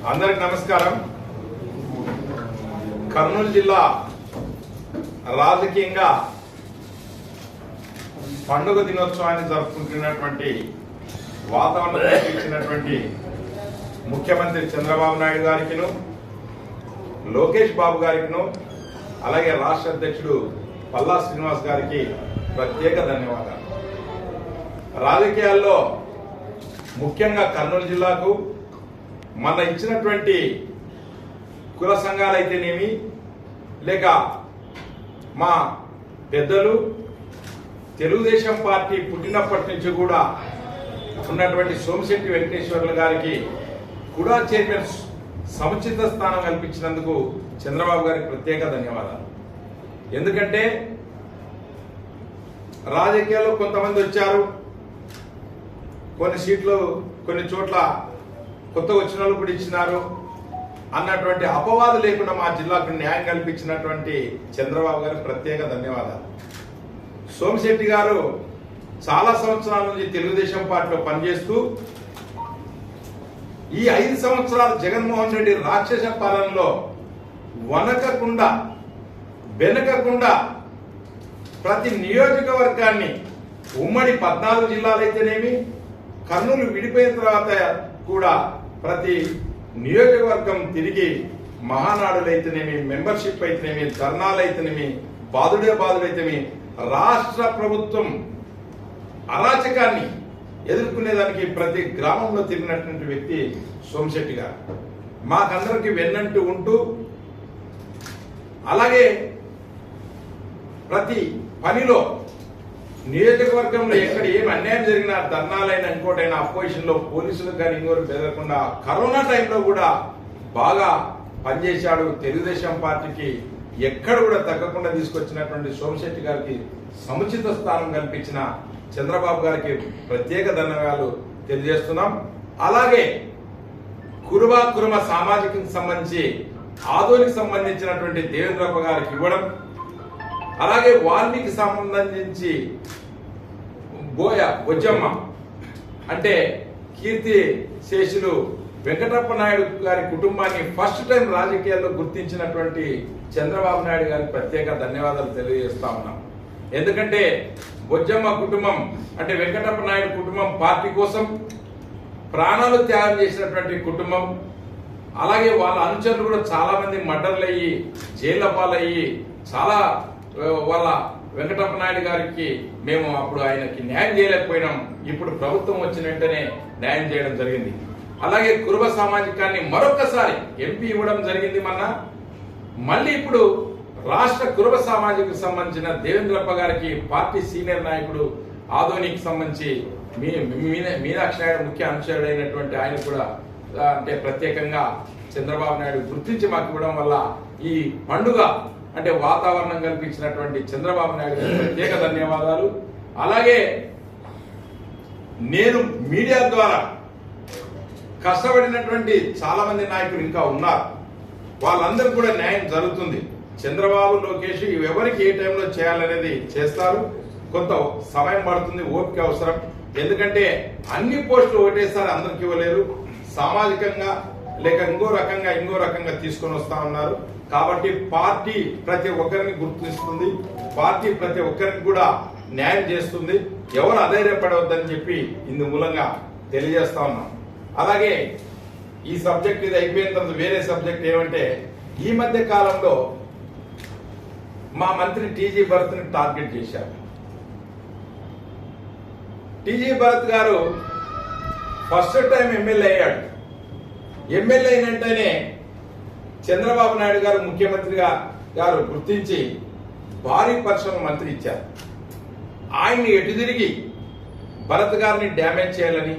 అందరికి నమస్కారం. కర్నూలు జిల్లా రాజకీయంగా పండుగ దినోత్సవాన్ని జరుపుకుంటున్నటువంటి వాతావరణం కల్పించినటువంటి ముఖ్యమంత్రి చంద్రబాబు నాయుడు గారికిను, లోకేష్ బాబు గారికిను, అలాగే రాష్ట్ర అధ్యక్షుడు పల్లా శ్రీనివాస్ గారికి ప్రత్యేక ధన్యవాదాలు. రాజకీయాల్లో ముఖ్యంగా కర్నూలు జిల్లాకు మన ఇచ్చినటువంటి కుల సంఘాలైతేనేమి, లేక మా పెద్దలు తెలుగుదేశం పార్టీ పుట్టినప్పటి నుంచి కూడా ఉన్నటువంటి సోమిశెట్టి వెంకటేశ్వర్లు గారికి కూడా చైర్మన్ సముచిత స్థానం కల్పించినందుకు చంద్రబాబు గారికి ప్రత్యేక ధన్యవాదాలు. ఎందుకంటే రాజకీయాల్లో కొంతమంది వచ్చారు, కొన్ని సీట్లు కొన్ని చోట్ల కొత్తగా వచ్చిన వాళ్ళు కూడా ఇచ్చినారు అన్నటువంటి అపవాదు లేకుండా మా జిల్లాకు న్యాయం కల్పించినటువంటి చంద్రబాబు గారికి ప్రత్యేక ధన్యవాదాలు. సోమిశెట్టి గారు చాలా సంవత్సరాల నుంచి తెలుగుదేశం పార్టీలో పనిచేస్తూ ఈ 5 సంవత్సరాలు జగన్మోహన్ రెడ్డి రాక్షస పాలనలో వనకకుండా వెనకకుండా ప్రతి నియోజకవర్గాన్ని ఉమ్మడి 14 జిల్లాలైతేనేమి, కర్నూలు విడిపోయిన తర్వాత కూడా ప్రతి నియోజకవర్గం తిరిగి మహానాడులైతేనేమి, మెంబర్షిప్ అయితేనేమి, ధర్నాలైతేనేమి, బాదుడైతేనేమి రాష్ట్ర ప్రభుత్వం అరాచకాన్ని ఎదుర్కొనేదానికి ప్రతి గ్రామంలో తిరిగినటువంటి వ్యక్తి సోమిశెట్టి గారు. మాకందరికి వెన్నంటూ ఉంటూ, అలాగే ప్రతి పనిలో నియోజకవర్గంలో ఎక్కడ ఏమి అన్యాయం జరిగినా, ధర్నాలైనా ఇంకోటైనా అపోజిషన్ లో పోలీసులకు కానీ ఇంకోరు బెదరకుండా కరోనా టైంలో కూడా బాగా పనిచేశాడు. తెలుగుదేశం పార్టీకి ఎక్కడ కూడా తగ్గకుండా తీసుకొచ్చినటువంటి సోమిశెట్టి గారికి సముచిత స్థానం కల్పించిన చంద్రబాబు గారికి ప్రత్యేక ధన్యవాదాలు తెలియజేస్తున్నాం. అలాగే కురుమ సామాజిక సంబంధించి ఆదోనికి సంబంధించినటువంటి దేవేంద్రప్ప గారికి ఇవ్వడం, అలాగే వాల్మీకి సంబంధించి బొజ్జమ్మ అంటే కీర్తి శేషులు వెంకటప్ప నాయుడు గారి కుటుంబాన్ని ఫస్ట్ టైం రాజకీయాల్లో గుర్తించినటువంటి చంద్రబాబు నాయుడు గారికి ప్రత్యేక ధన్యవాదాలు తెలియజేస్తా ఉన్నాం. ఎందుకంటే బొజ్జమ్మ కుటుంబం అంటే వెంకటప్ప నాయుడు కుటుంబం పార్టీ కోసం ప్రాణాలు త్యాగం చేసినటువంటి కుటుంబం. అలాగే వాళ్ళ అనుచరులు కూడా చాలా మంది మర్డర్లు అయ్యి జైళ్ల పాలయ్యి చాలా వాళ్ళ వెంకటప్ప నాయుడు గారికి మేము అప్పుడు ఆయనకి న్యాయం చేయలేకపోయినాం. ఇప్పుడు ప్రభుత్వం వచ్చిన వెంటనే న్యాయం చేయడం జరిగింది. అలాగే కురుబ సామాజికాన్ని మరొకసారి ఎంపీ ఇవ్వడం జరిగింది మొన్న. మళ్ళీ ఇప్పుడు రాష్ట్ర కురుబ సామాజిక సంబంధించిన దేవేంద్రప్ప గారికి పార్టీ సీనియర్ నాయకుడు ఆదోనికి సంబంధించి మీనాక్షి నాయుడు ముఖ్య అనుచరుడైనటువంటి ఆయన కూడా అంటే ప్రత్యేకంగా చంద్రబాబు నాయుడు గుర్తించి మాకు ఇవ్వడం వల్ల ఈ పండుగ అంటే వాతావరణం కల్పించినటువంటి చంద్రబాబు నాయుడు గారికి ప్రత్యేక ధన్యవాదాలు. అలాగే నేను మీడియా ద్వారా కష్టపడినటువంటి చాలా మంది నాయకులు ఇంకా ఉన్నారు, వాళ్ళందరూ కూడా న్యాయం జరుగుతుంది. చంద్రబాబు, లోకేష్ ఎవరికి ఏ టైంలో చేయాలనేది చేస్తారు. కొంత సమయం పడుతుంది, ఓపిక అవసరం. ఎందుకంటే అన్ని పోస్టులు ఒకటేసారి అందరికి ఇవ్వలేరు. సామాజికంగా లేక ఇంకో రకంగా తీసుకొని వస్తా ఉన్నారు. కాబట్టి పార్టీ ప్రతి ఒక్కరిని గుర్తిస్తుంది, పార్టీ ప్రతి ఒక్కరికి కూడా న్యాయం చేస్తుంది. ఎవరు అధైర్యపడవద్దని చెప్పి ఇందు మూలంగా తెలియజేస్తా ఉన్నాం. అలాగే ఈ సబ్జెక్ట్ ఇది అయిపోయిన తర్వాత వేరే సబ్జెక్ట్ ఏమంటే, ఈ మధ్య కాలంలో మా మంత్రి టీజీ భరత్ ని టార్గెట్ చేశారు. టీజీ భరత్ గారు ఫస్ట్ టైం ఎమ్మెల్యే అయ్యాడు. ఎమ్మెల్యే అయిన వెంటనే చంద్రబాబు నాయుడు గారు ముఖ్యమంత్రిగా గారు గుర్తించి భారీ పరిశ్రమ మంత్రి ఇచ్చారు. ఆయన్ని ఎటు తిరిగి భరత్ గారిని డ్యామేజ్ చేయాలని,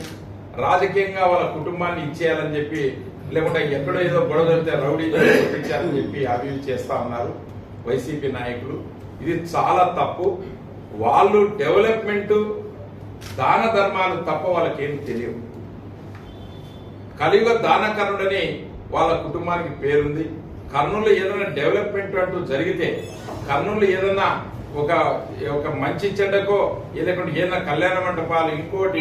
రాజకీయంగా వాళ్ళ కుటుంబాన్ని ఇచ్చేయాలని చెప్పి, లేకుంటే ఎక్కడో ఏదో గొడవ జరిగితే రౌడీ కొట్టించాలని చెప్పి అభివృద్ధి చేస్తా ఉన్నారు వైసీపీ నాయకులు. ఇది చాలా తప్పు. వాళ్ళు డెవలప్మెంట్, దాన ధర్మాలు తప్ప వాళ్ళకేం తెలియవు. కలియుగ దానకర్ణుడని వాళ్ళ కుటుంబానికి పేరుంది. కర్నూలు ఏదైనా డెవలప్మెంట్ అంటూ జరిగితే, కర్నూలు ఏదైనా ఒక మంచి చెడ్డకో లేకుంటే ఏదైనా కళ్యాణ మండపాలు ఇంకోటి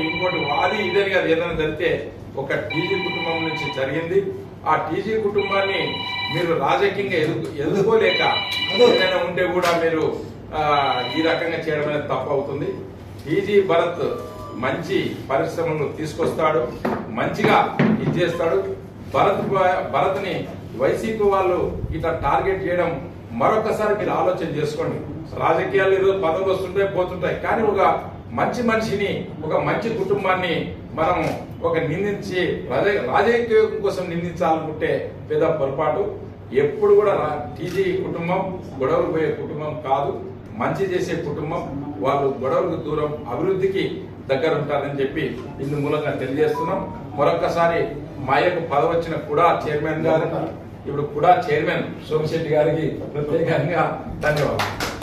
వాది ఇదని కాదు ఏదైనా జరిగితే ఒక టీజీ కుటుంబం నుంచి జరిగింది. ఆ టీజీ కుటుంబాన్ని మీరు రాజకీయంగా ఎదుర్కోలేక ఏదైనా ఉంటే కూడా మీరు ఈ రకంగా చేయడం అనేది తప్పు అవుతుంది. టీజీ భరత్ మంచి పరిశ్రమలు తీసుకొస్తాడు, మంచిగా ఇది చేస్తాడు. భరత్ని వైసీపీ వాళ్ళు ఇట్లా టార్గెట్ చేయడం మరొకసారి మీరు ఆలోచన చేసుకోండి. రాజకీయాలు ఈరోజు పదవులు వస్తుంటాయి పోతుంటాయి, కానీ ఒక మంచి మనిషిని, ఒక మంచి కుటుంబాన్ని మనం ఒక నిందించి రాజకీయం కోసం నిందించాలనుకుంటే పెద్ద పొరపాటు. ఎప్పుడు కూడా టీజీ కుటుంబం గొడవలు పోయే కుటుంబం కాదు, మంచి చేసే కుటుంబం. వాళ్ళు గొడవలకు దూరం, అభివృద్ధికి దగ్గర ఉంటారని చెప్పి ఇందు మూలంగా తెలియజేస్తున్నాం. మరొకసారి మా యొక్క పదవి వచ్చిన కూడా చైర్మన్ గారు, ఇప్పుడు కూడా చైర్మన్ సోమిశెట్టి గారికి ప్రత్యేకంగా ధన్యవాదాలు.